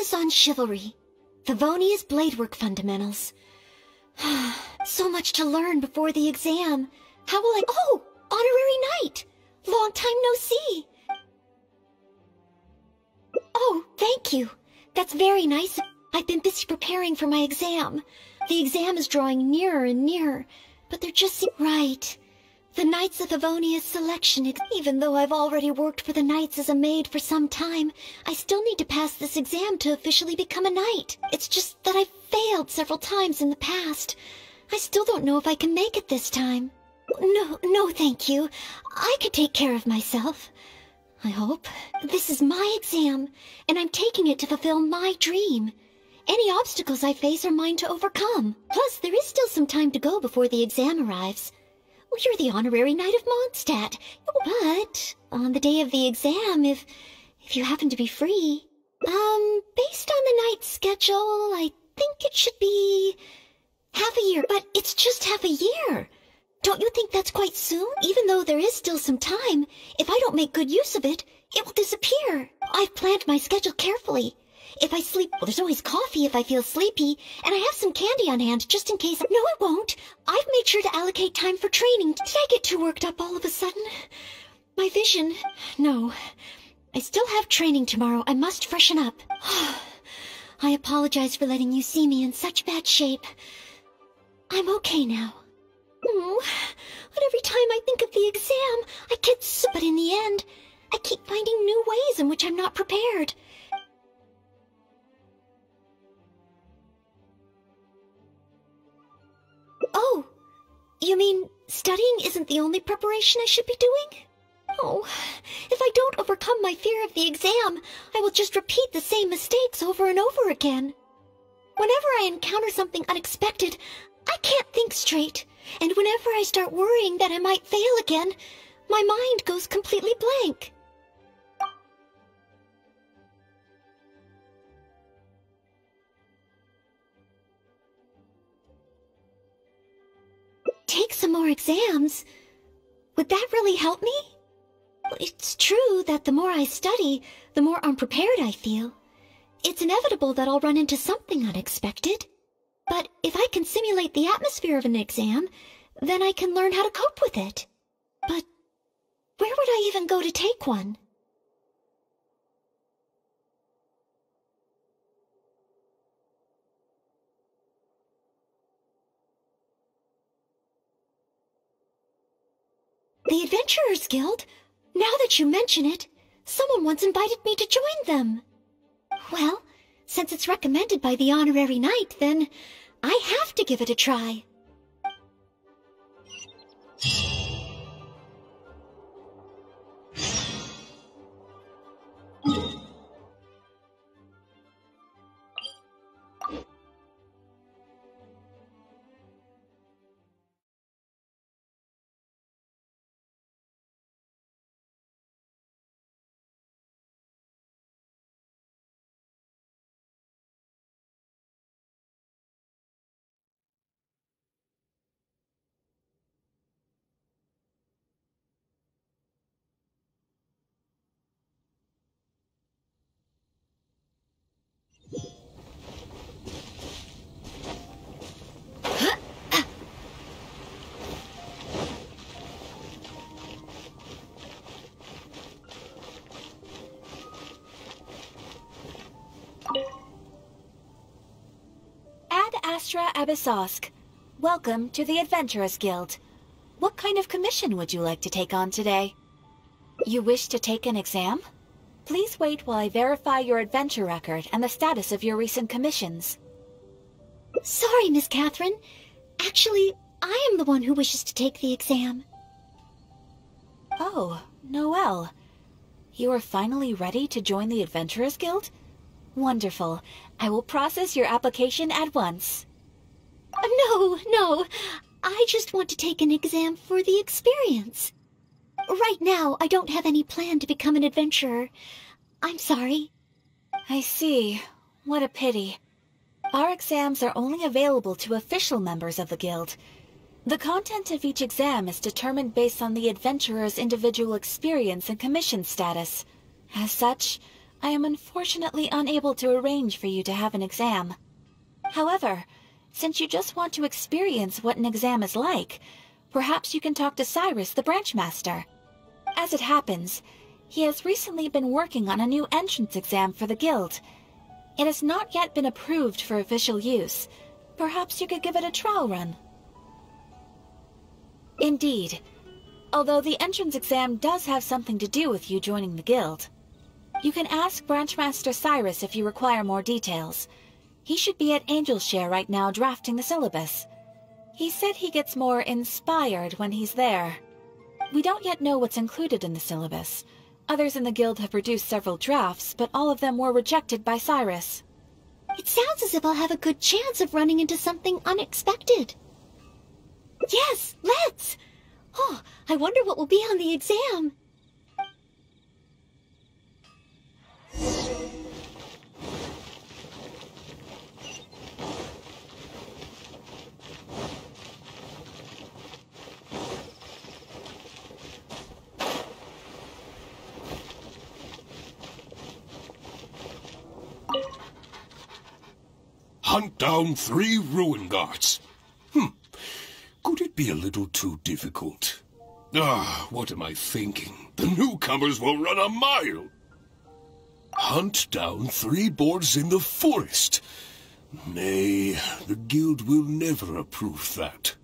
Focus on Chivalry. Favonia's Bladework Fundamentals. So much to learn before the exam. How will I— Oh! Honorary Knight! Long time no see! Oh, thank you. That's very nice. I've been busy preparing for my exam. The exam is drawing nearer and nearer, but they're just right. The Knights of Favonia's selection, even though I've already worked for the Knights as a maid for some time, I still need to pass this exam to officially become a knight. It's just that I've failed several times in the past. I still don't know if I can make it this time. No, thank you. I could take care of myself. I hope. This is my exam, and I'm taking it to fulfill my dream. Any obstacles I face are mine to overcome. Plus, there is still some time to go before the exam arrives. Well, you're the Honorary Knight of Mondstadt. But on the day of the exam, if you happen to be free... based on the knight's schedule, I think it should be half a year. But it's just half a year. Don't you think that's quite soon? Even though there is still some time, if I don't make good use of it, it will disappear. I've planned my schedule carefully. If I sleep, well, there's always coffee if I feel sleepy, and I have some candy on hand just in case. No, I won't. I've made sure to allocate time for training. Did I get too worked up all of a sudden? My vision? No. I still have training tomorrow. I must freshen up. I apologize for letting you see me in such bad shape. I'm okay now. Oh, but every time I think of the exam, I get so... But in the end, I keep finding new ways in which I'm not prepared. Oh, you mean studying isn't the only preparation I should be doing? Oh, if I don't overcome my fear of the exam, I will just repeat the same mistakes over and over again. Whenever I encounter something unexpected, I can't think straight, and whenever I start worrying that I might fail again, my mind goes completely blank. Take some more exams? Would that really help me? It's true that the more I study, the more unprepared I feel. It's inevitable that I'll run into something unexpected. But if I can simulate the atmosphere of an exam, then I can learn how to cope with it. But where would I even go to take one? The Adventurers Guild? Now that you mention it, someone once invited me to join them. Well, since it's recommended by the Honorary Knight, then I have to give it a try. Ad Astra Abyssosque. Welcome to the Adventurers Guild. What kind of commission would you like to take on today? You wish to take an exam? Please wait while I verify your adventure record and the status of your recent commissions. Sorry, Miss Catherine. Actually, I am the one who wishes to take the exam. Oh, Noelle. You are finally ready to join the Adventurers Guild? Wonderful. I will process your application at once. No. I just want to take an exam for the experience. Right now, I don't have any plan to become an adventurer. I'm sorry. I see. What a pity. Our exams are only available to official members of the guild. The content of each exam is determined based on the adventurer's individual experience and commission status. As such, I am unfortunately unable to arrange for you to have an exam. However, since you just want to experience what an exam is like, perhaps you can talk to Cyrus, the branch master. As it happens, he has recently been working on a new entrance exam for the guild. It has not yet been approved for official use. Perhaps you could give it a trial run. Indeed. Although the entrance exam does have something to do with you joining the guild. You can ask Branchmaster Cyrus if you require more details. He should be at Angelshare right now drafting the syllabus. He said he gets more inspired when he's there. We don't yet know what's included in the syllabus. Others in the guild have produced several drafts, but all of them were rejected by Cyrus. It sounds as if I'll have a good chance of running into something unexpected. Yes, let's! Oh, I wonder what will be on the exam. Hunt down 3 ruin guards. Could it be a little too difficult? What am I thinking? The newcomers will run a mile. Hunt down 3 boars in the forest. Nay, the guild will never approve that.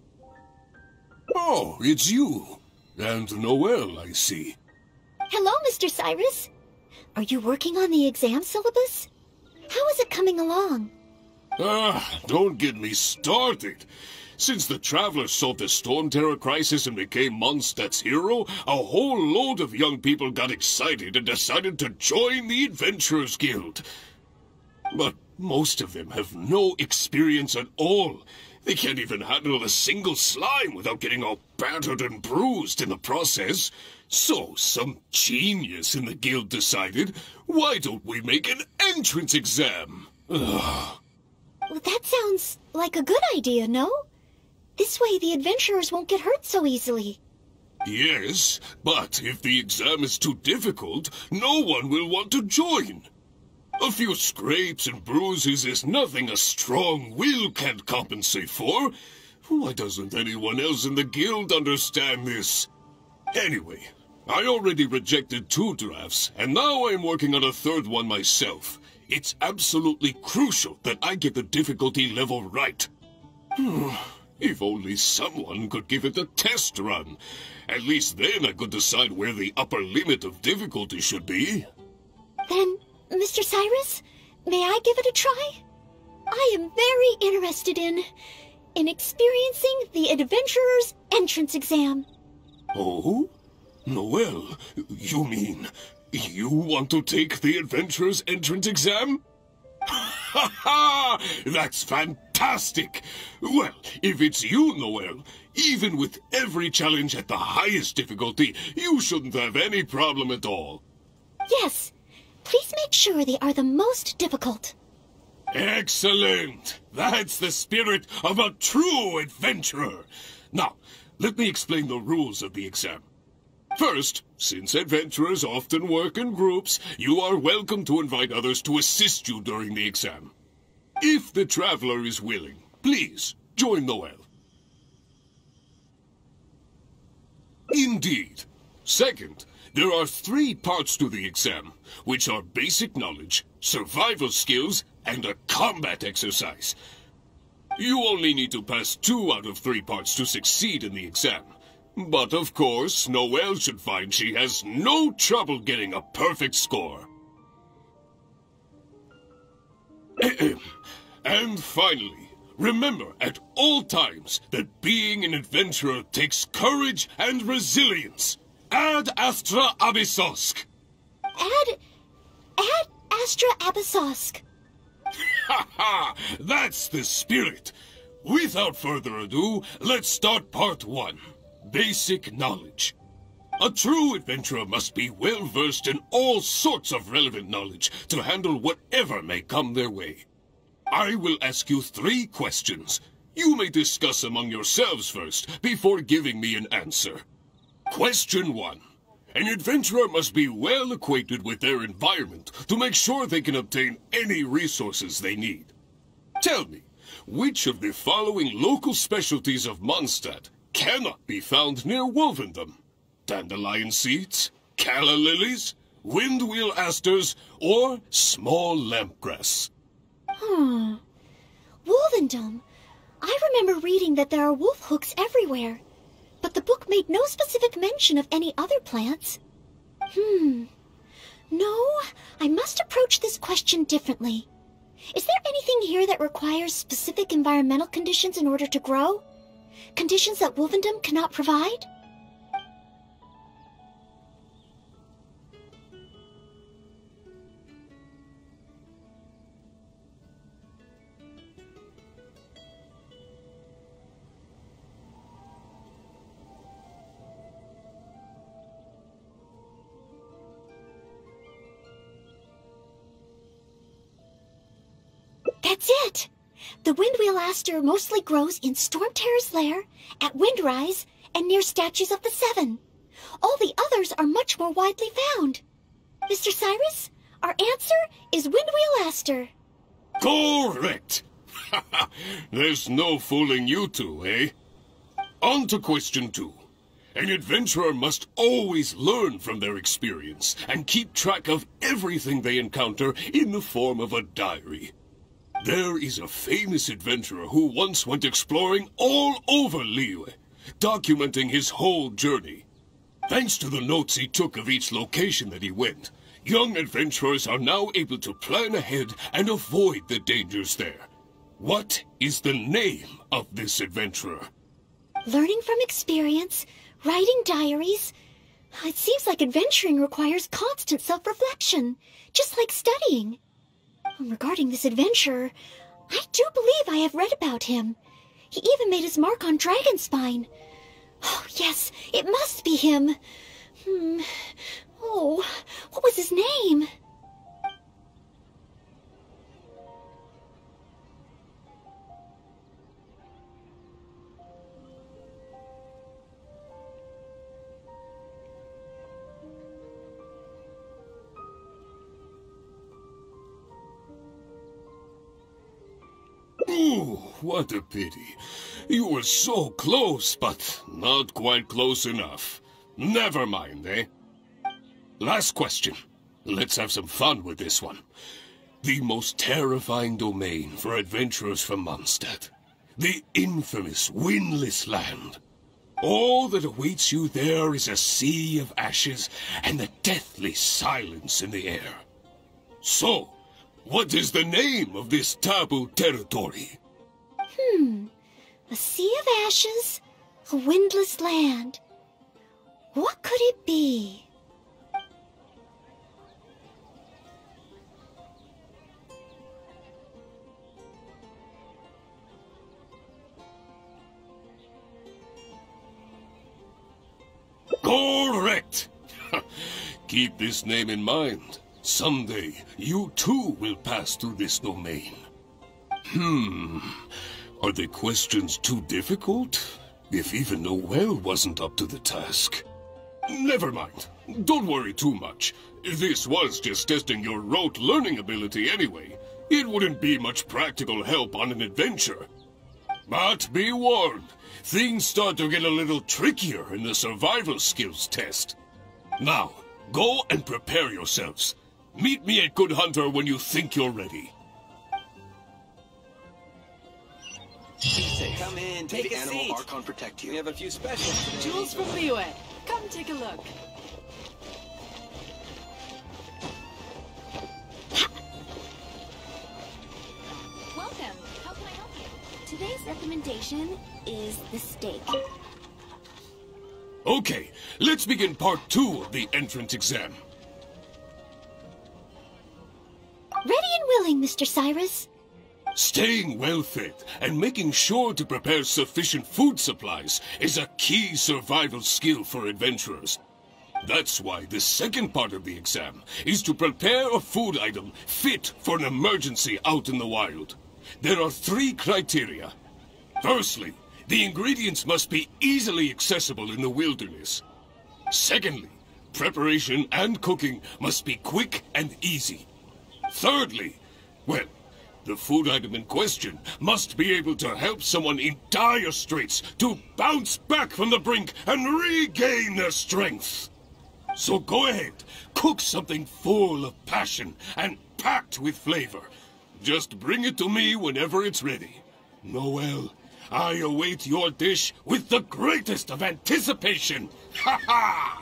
Oh, it's you. And Noelle, I see. Hello, Mr. Cyrus. Are you working on the exam syllabus? How is it coming along? Don't get me started. Since the Travelers solved the Storm Terror crisis and became Mondstadt's hero, a whole load of young people got excited and decided to join the Adventurers Guild. But most of them have no experience at all. They can't even handle a single slime without getting all battered and bruised in the process. So some genius in the guild decided, why don't we make an entrance exam? Well, that sounds like a good idea, no? This way the adventurers won't get hurt so easily. Yes, but if the exam is too difficult, no one will want to join. A few scrapes and bruises is nothing a strong will can't compensate for. Why doesn't anyone else in the guild understand this? Anyway, I already rejected 2 drafts, and now I'm working on a 3rd one myself. It's absolutely crucial that I get the difficulty level right. If only someone could give it a test run. At least then I could decide where the upper limit of difficulty should be. Then, Mr. Cyrus, may I give it a try? I am very interested in experiencing the Adventurer's entrance exam. Oh? Noelle, you mean you want to take the Adventurer's entrance exam? Ha ha! That's fantastic! Well, if it's you, Noelle, even with every challenge at the highest difficulty, you shouldn't have any problem at all. Yes. Please make sure they are the most difficult. Excellent! That's the spirit of a true adventurer. Now, let me explain the rules of the exam. First, since adventurers often work in groups, you are welcome to invite others to assist you during the exam. If the traveler is willing, please join Noelle. Indeed. Second, there are 3 parts to the exam, which are basic knowledge, survival skills, and a combat exercise. You only need to pass 2 out of 3 parts to succeed in the exam. But of course, Noelle should find she has no trouble getting a perfect score. And finally, remember at all times that being an adventurer takes courage and resilience. Ad Astra Abyssosque! Ad Astra Abyssosque. Ha ha! That's the spirit! Without further ado, let's start part 1. Basic knowledge. A true adventurer must be well versed in all sorts of relevant knowledge to handle whatever may come their way. I will ask you 3 questions. You may discuss among yourselves first before giving me an answer. Question 1. An adventurer must be well acquainted with their environment to make sure they can obtain any resources they need. Tell me, which of the following local specialties of Mondstadt cannot be found near Wolvendom? Dandelion seeds, calla lilies, windwheel asters, or small lampgrass? Wolvendom. I remember reading that there are wolf hooks everywhere, but the book made no specific mention of any other plants. No, I must approach this question differently. Is there anything here that requires specific environmental conditions in order to grow? Conditions that Wolvendom cannot provide? That's it! The windwheel aster mostly grows in Stormterror's lair, at Windrise, and near statues of the Seven. All the others are much more widely found. Mr. Cyrus, our answer is windwheel aster. Correct! There's no fooling you two, eh? On to question 2. An adventurer must always learn from their experience and keep track of everything they encounter in the form of a diary. There is a famous adventurer who once went exploring all over Liyue, documenting his whole journey. Thanks to the notes he took of each location that he went, young adventurers are now able to plan ahead and avoid the dangers there. What is the name of this adventurer? Learning from experience, writing diaries. It seems like adventuring requires constant self-reflection, just like studying. Regarding this adventurer, I do believe I have read about him. He even made his mark on Dragonspine. Oh, yes, it must be him. Oh, what was his name? Ooh, what a pity. You were so close, but not quite close enough. Never mind, eh? Last question. Let's have some fun with this one. The most terrifying domain for adventurers from Mondstadt. The infamous Windless Land. All that awaits you there is a sea of ashes and the deathly silence in the air. So, what is the name of this taboo territory? A sea of ashes, a windless land. What could it be? Correct! Keep this name in mind. Someday, you too will pass through this domain. Are the questions too difficult? If even Noelle wasn't up to the task. Never mind. Don't worry too much. This was just testing your rote learning ability anyway. It wouldn't be much practical help on an adventure. But be warned, things start to get a little trickier in the survival skills test. Now, go and prepare yourselves. Meet me at Good Hunter when you think you're ready. Come in, Take the a animal seat. Archon protect We you. have a few specials today. Jewels from Liyue. Come take a look. Welcome. How can I help you? Today's recommendation is the steak. Okay, let's begin part 2 of the entrance exam. Ready and willing, Mr. Cyrus. Staying well fed and making sure to prepare sufficient food supplies is a key survival skill for adventurers. That's why the second part of the exam is to prepare a food item fit for an emergency out in the wild. There are 3 criteria. Firstly, the ingredients must be easily accessible in the wilderness. Secondly, preparation and cooking must be quick and easy. Thirdly, well, the food item in question must be able to help someone in dire straits to bounce back from the brink and regain their strength. So go ahead, cook something full of passion and packed with flavor. Just bring it to me whenever it's ready. Noel, I await your dish with the greatest of anticipation. Ha ha!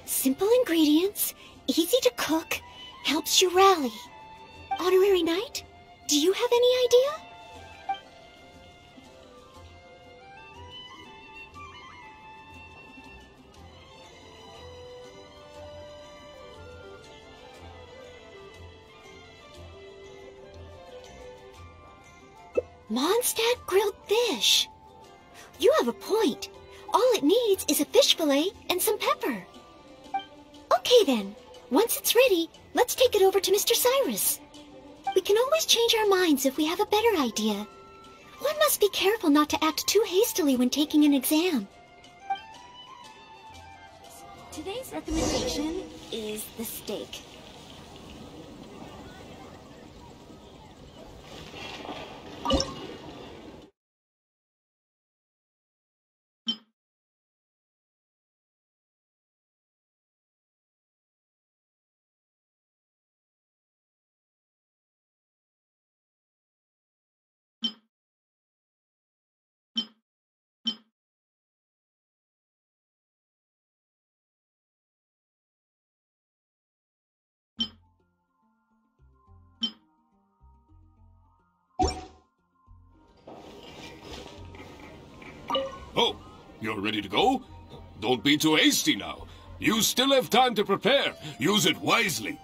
Simple ingredients, easy to cook, helps you rally. Honorary Knight, do you have any idea? Mondstadt grilled fish. You have a point. All it needs is a fish fillet and some pepper. Okay then, once it's ready, let's take it over to Mr. Cyrus. We can always change our minds if we have a better idea. One must be careful not to act too hastily when taking an exam. Today's recommendation is the steak. Oh, you're ready to go? Don't be too hasty now. You still have time to prepare. Use it wisely.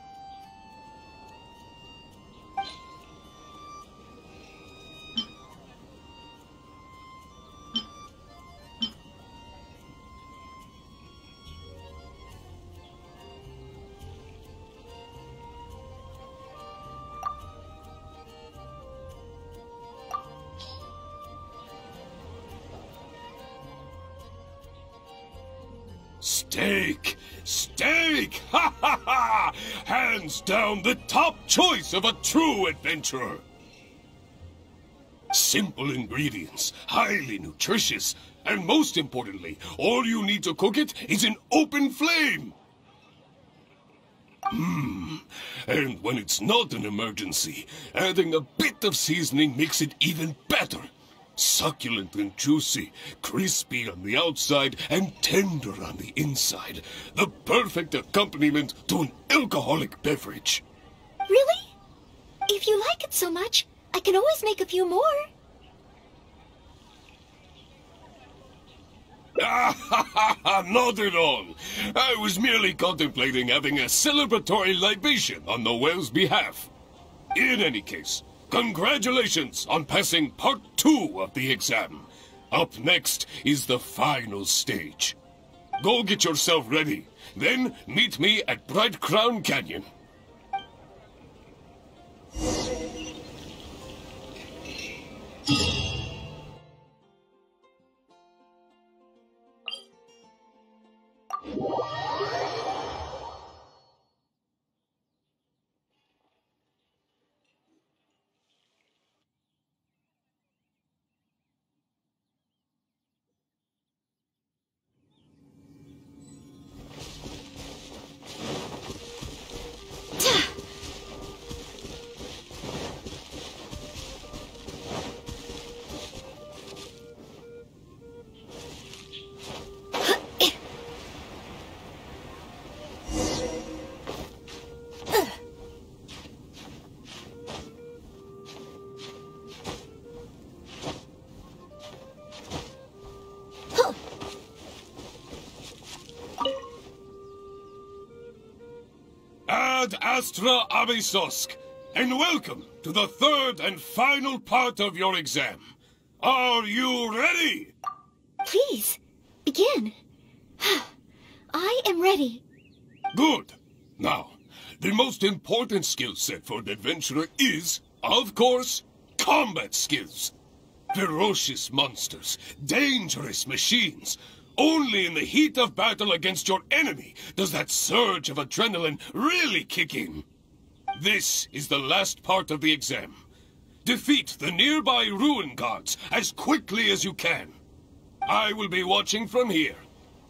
Steak! Steak! Ha ha ha! Hands down the top choice of a true adventurer! Simple ingredients, highly nutritious, and most importantly, all you need to cook it is an open flame! And when it's not an emergency, adding a bit of seasoning makes it even better. Succulent and juicy, crispy on the outside and tender on the inside. The perfect accompaniment to an alcoholic beverage. Really? If you like it so much, I can always make a few more. Not at all. I was merely contemplating having a celebratory libation on Noel's behalf. In any case, congratulations on passing part 2 of the exam. Up next is the final stage. Go get yourself ready. Then meet me at Bright Crown Canyon. Ad Astra Abysosk, and welcome to the third and final part of your exam. Are you ready? Please, begin. I am ready. Good. Now, the most important skill set for an adventurer is, of course, combat skills. Ferocious monsters, dangerous machines, Only in the heat of battle against your enemy does that surge of adrenaline really kick in. This is the last part of the exam. Defeat the nearby ruin gods as quickly as you can. I will be watching from here.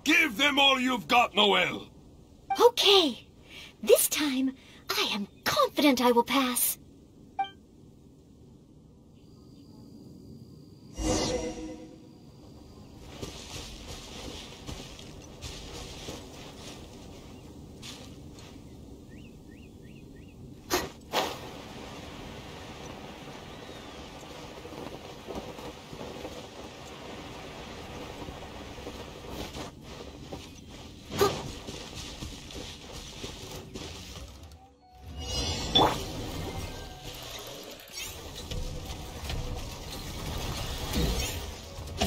Give them all you've got, Noelle. Okay. This time, I am confident I will pass.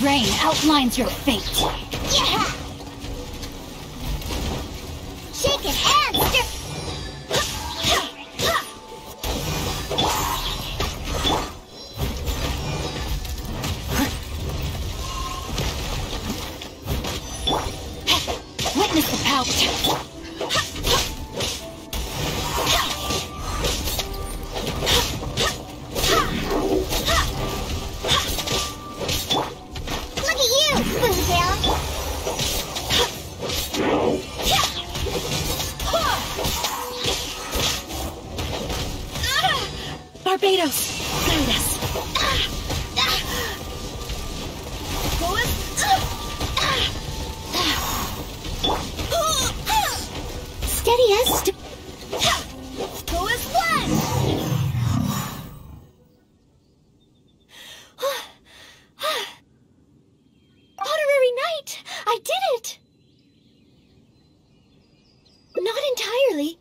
Rain outlines your fate. Yeah! Shake it and stir. Witness the pout. Barbatos, guide us. Steady as Go as one. Honorary Knight! I did it! Not entirely.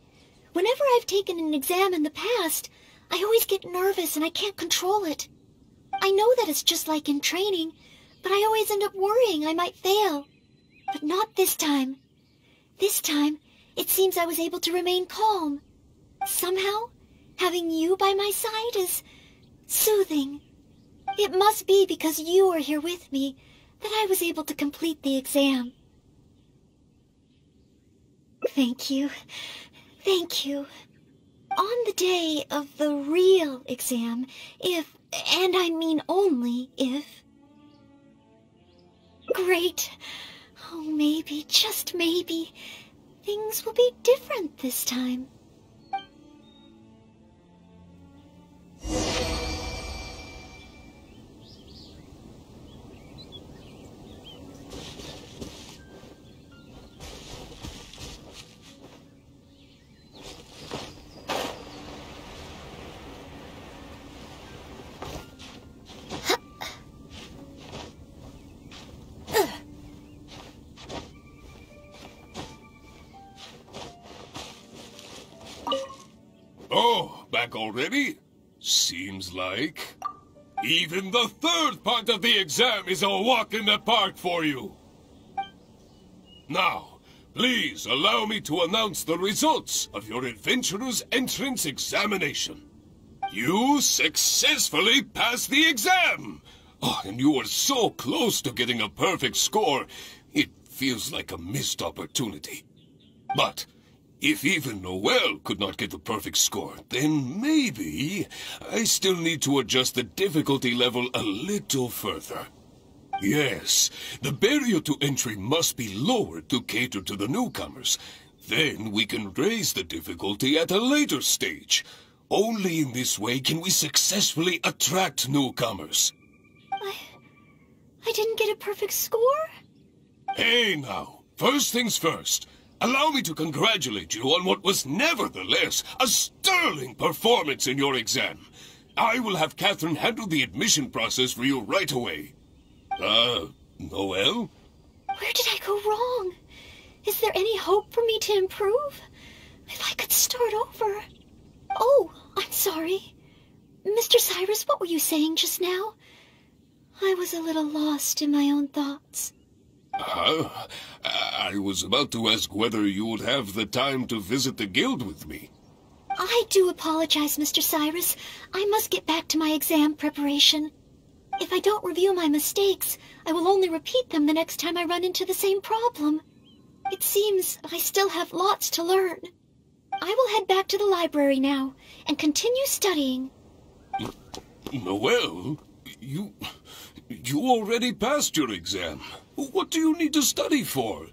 Whenever I've taken an exam in the past, I always get nervous and I can't control it. I know that it's just like in training, but I always end up worrying I might fail. But not this time. This time, it seems I was able to remain calm. Somehow, having you by my side is soothing. It must be because you are here with me that I was able to complete the exam. Thank you. Thank you. On the day of the real exam, if, and I mean only if... Great. Oh, maybe, just maybe, things will be different this time. Oh, back already? Seems like. Even the third part of the exam is a walk in the park for you. Now, please allow me to announce the results of your Adventurer's Entrance Examination. You successfully passed the exam! Oh, and you were so close to getting a perfect score, it feels like a missed opportunity. But if even Noelle could not get the perfect score, then maybe I still need to adjust the difficulty level a little further. Yes, the barrier to entry must be lowered to cater to the newcomers. Then we can raise the difficulty at a later stage. Only in this way can we successfully attract newcomers. I didn't get a perfect score? Hey now, first things first. Allow me to congratulate you on what was nevertheless a sterling performance in your exam. I will have Catherine handle the admission process for you right away. Noelle? Where did I go wrong? Is there any hope for me to improve? If I could start over. Oh, I'm sorry. Mr. Cyrus, what were you saying just now? I was a little lost in my own thoughts. I was about to ask whether you would have the time to visit the guild with me. I do apologize, Mr. Cyrus. I must get back to my exam preparation. If I don't review my mistakes, I will only repeat them the next time I run into the same problem. It seems I still have lots to learn. I will head back to the library now and continue studying. Noelle, you already passed your exam. What do you need to study for?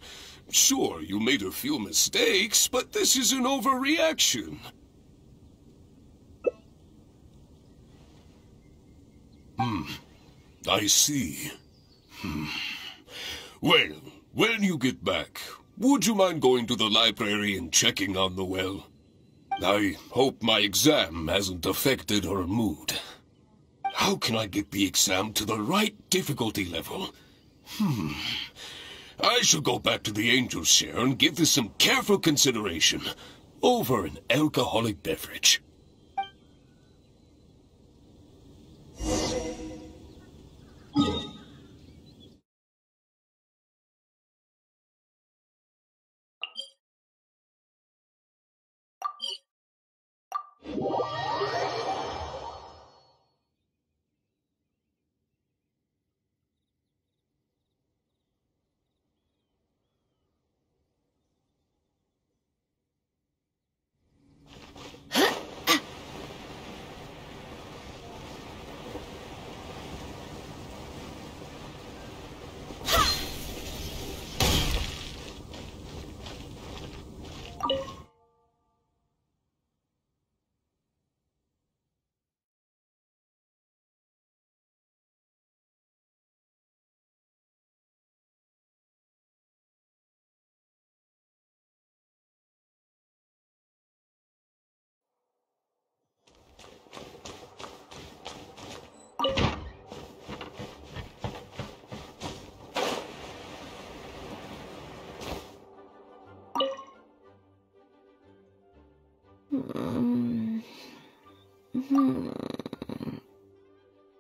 Sure, you made a few mistakes, but this is an overreaction. I see. Well, when you get back, would you mind going to the library and checking on Noelle? I hope my exam hasn't affected her mood. How can I get the exam to the right difficulty level? I shall go back to the Angel's Share and give this some careful consideration over an alcoholic beverage.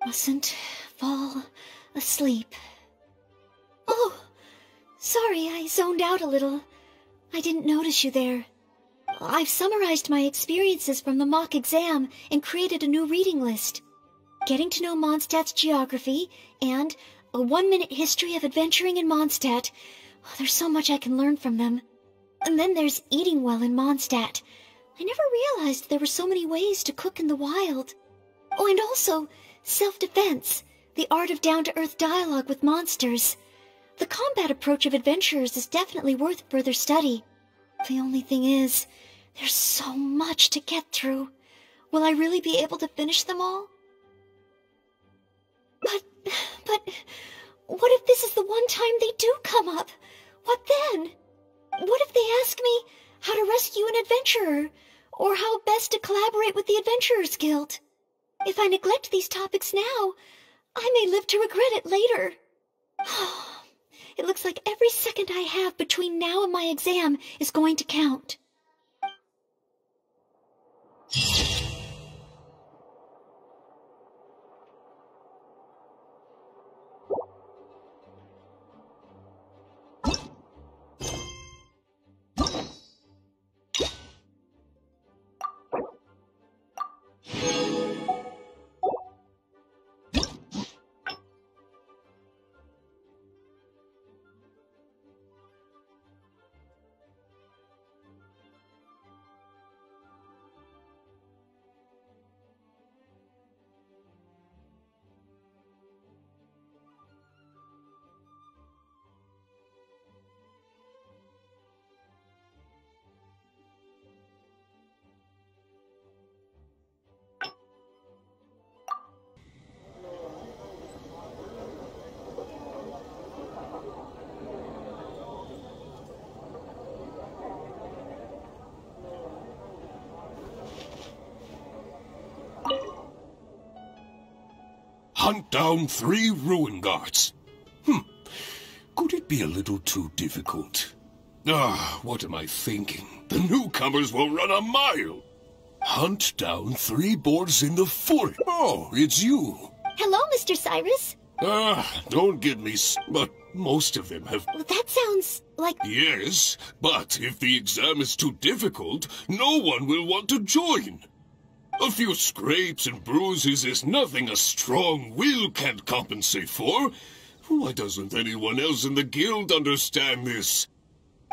Mustn't fall asleep. Oh, sorry, I zoned out a little. I didn't notice you there. I've summarized my experiences from the mock exam and created a new reading list. Getting to know Mondstadt's geography and a 1-minute history of adventuring in Mondstadt. Oh, there's so much I can learn from them. And then there's eating well in Mondstadt. I never realized there were so many ways to cook in the wild. Oh, and also self-defense, the art of down-to-earth dialogue with monsters. The combat approach of adventurers is definitely worth further study. The only thing is, there's so much to get through. Will I really be able to finish them all? But, what if this is the one time they do come up? What then? What if they ask me how to rescue an adventurer, or how best to collaborate with the Adventurers Guild? If I neglect these topics now, I may live to regret it later. It looks like every second I have between now and my exam is going to count. Hunt down 3 ruin guards. Could it be a little too difficult? What am I thinking? The newcomers will run a mile. Hunt down 3 boars in the fort. Oh, it's you. Hello, Mr. Cyrus. Don't get me but most of them have... Well, that sounds like... Yes, but if the exam is too difficult, no one will want to join. A few scrapes and bruises is nothing a strong will can't compensate for. Why doesn't anyone else in the guild understand this?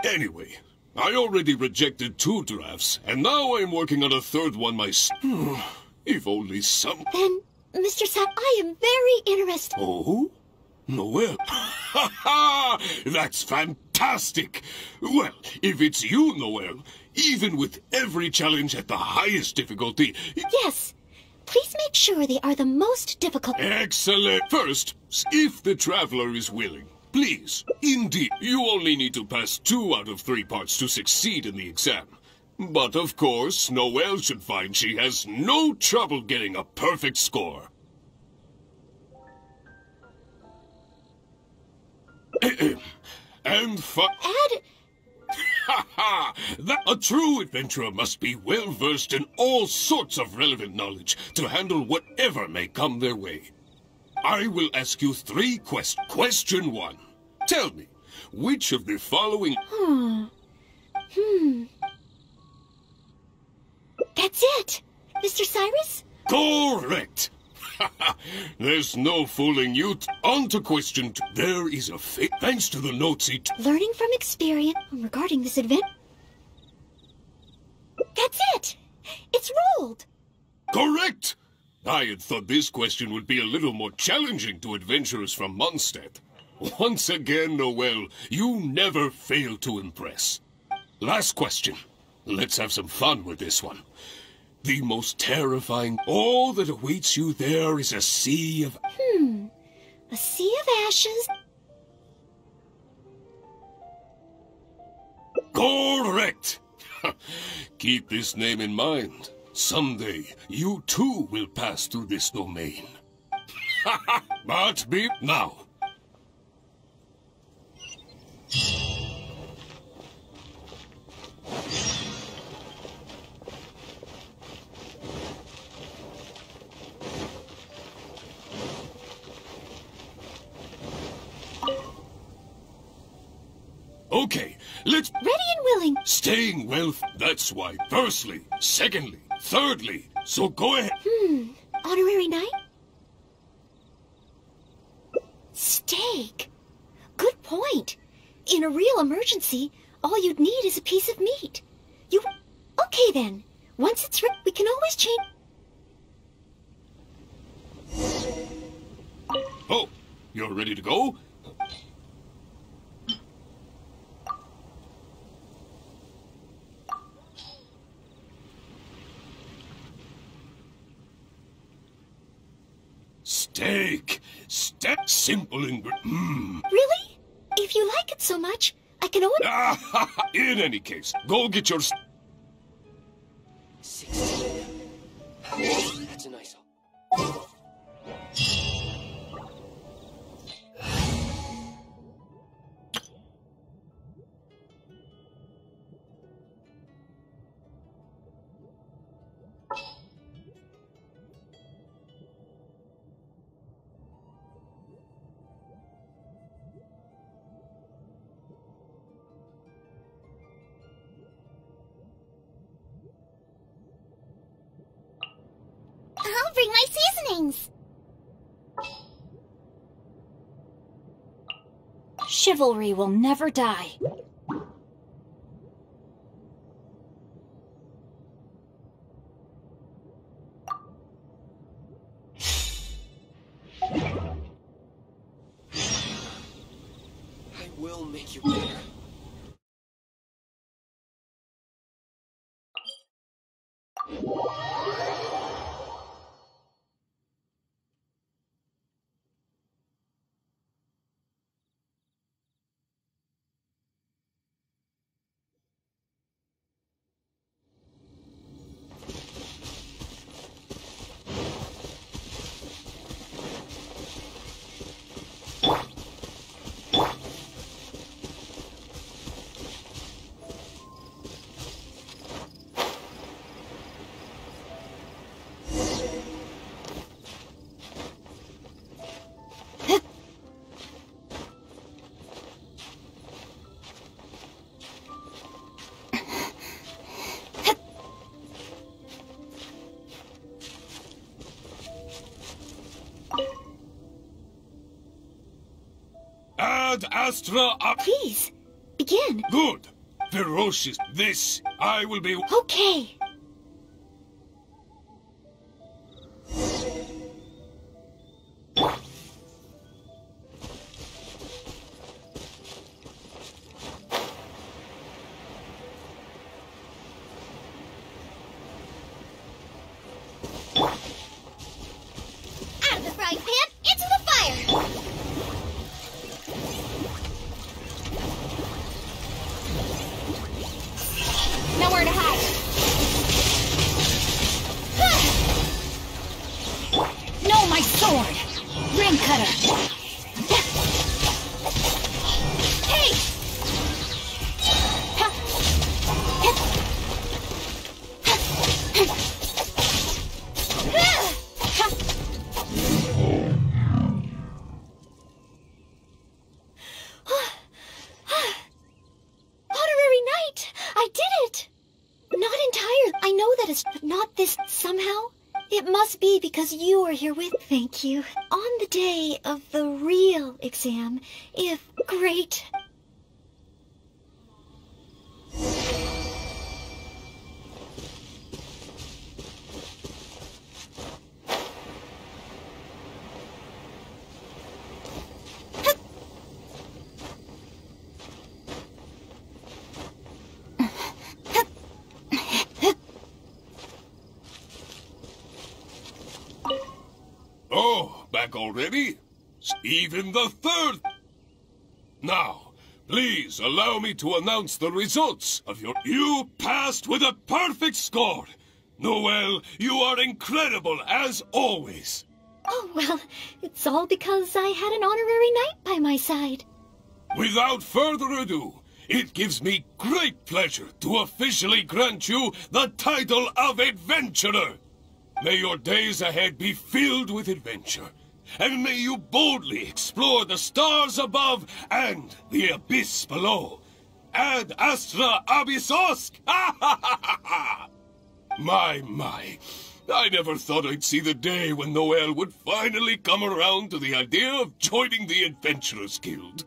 Anyway, I already rejected 2 drafts, and now I'm working on a 3rd one myself. If only some... Then, Mr. Sap, I am very interested. Oh? Noel? Ha ha! That's fantastic! Well, if it's you, Noel, even with every challenge at the highest difficulty... Yes. Please make sure they are the most difficult. Excellent! First, if the traveler is willing, please. Indeed, you only need to pass 2 out of 3 parts to succeed in the exam. But of course, Noelle should find she has no trouble getting a perfect score. And Ha ha! A true adventurer must be well versed in all sorts of relevant knowledge to handle whatever may come their way. I will ask you 3 questions. Question 1. Tell me, which of the following... That's it! Mr. Cyrus? Correct! There's no fooling you. On to question 2. There is a thanks to the notes he... Learning from experience regarding this event. That's it! It's rolled! Correct! I had thought this question would be a little more challenging to adventurers from Mondstadt. Once again, Noelle, you never fail to impress. Last question. Let's have some fun with this one. The most terrifying... All that awaits you there is a sea of... A sea of ashes? Correct! Keep this name in mind. Someday, you too will pass through this domain. But be... Now. Okay, let's... Ready and willing. Staying well, that's why. Firstly, secondly, thirdly. So go ahead. Honorary knight? Steak. Good point. In a real emergency, all you'd need is a piece of meat. Okay then. Once it's ready, we can always change... Oh, you're ready to go? Steak. Simple ingredient. Really? If you like it so much, I can order... In any case, go get your... 16. That's a nice... I'll bring my seasonings. Chivalry will never die. I will make you better. Ad Astra up. Please, begin. Good. Ferocious. This, I will be... Okay. Out of the frying pan, into the fire! Nowhere to hide. No, my sword! Ring cutter! Hey! Honorary Knight! I did it! Not entirely. I know that it's not this somehow. It must be because you are here with... Thank you. On the day of the real exam, if... Great. Oh, back already? Even the third... Now, please allow me to announce the results of your... You passed with a perfect score! Noelle, you are incredible as always! Oh, well, it's all because I had an honorary knight by my side. Without further ado, it gives me great pleasure to officially grant you the title of Adventurer! May your days ahead be filled with adventure, and may you boldly explore the stars above and the abyss below. Ad Astra Abyssosk! My, I never thought I'd see the day when Noelle would finally come around to the idea of joining the Adventurers Guild.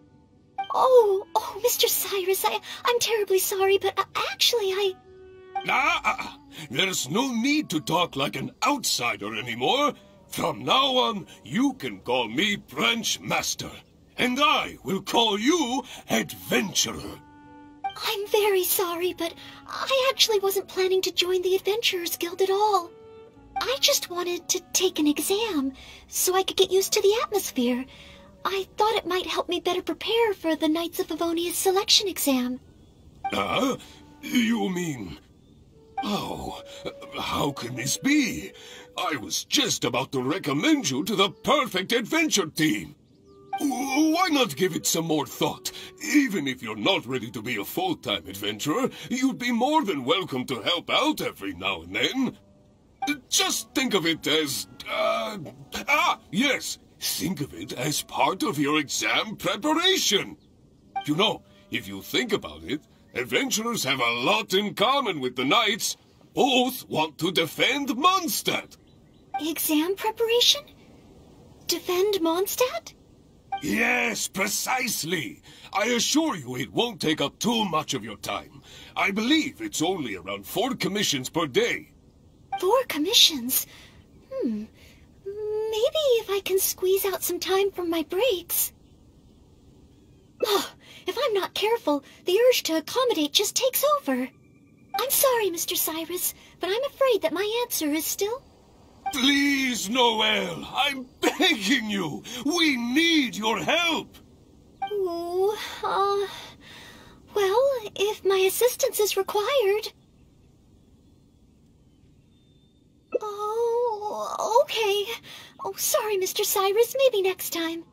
Oh, Mr. Cyrus, I'm terribly sorry, but actually There's no need to talk like an outsider anymore. From now on, you can call me Branch Master, and I will call you Adventurer. I'm very sorry, but I actually wasn't planning to join the Adventurers Guild at all. I just wanted to take an exam, so I could get used to the atmosphere. I thought it might help me better prepare for the Knights of Favonia's selection exam. You mean... Oh, how can this be? I was just about to recommend you to the perfect adventure team. Why not give it some more thought? Even if you're not ready to be a full-time adventurer, you'd be more than welcome to help out every now and then. Just think of it as... yes, think of it as part of your exam preparation. You know, if you think about it, adventurers have a lot in common with the knights. Both want to defend Mondstadt. Exam preparation? Defend Mondstadt? Yes, precisely. I assure you it won't take up too much of your time. I believe it's only around 4 commissions per day. 4 commissions? Maybe if I can squeeze out some time from my breaks. Oh, if I'm not careful, the urge to accommodate just takes over. I'm sorry, Mr. Cyrus, but I'm afraid that my answer is still... Please, Noelle, I'm begging you. We need your help. Ooh, well, if my assistance is required... Oh, okay. Oh, sorry, Mr. Cyrus, maybe next time.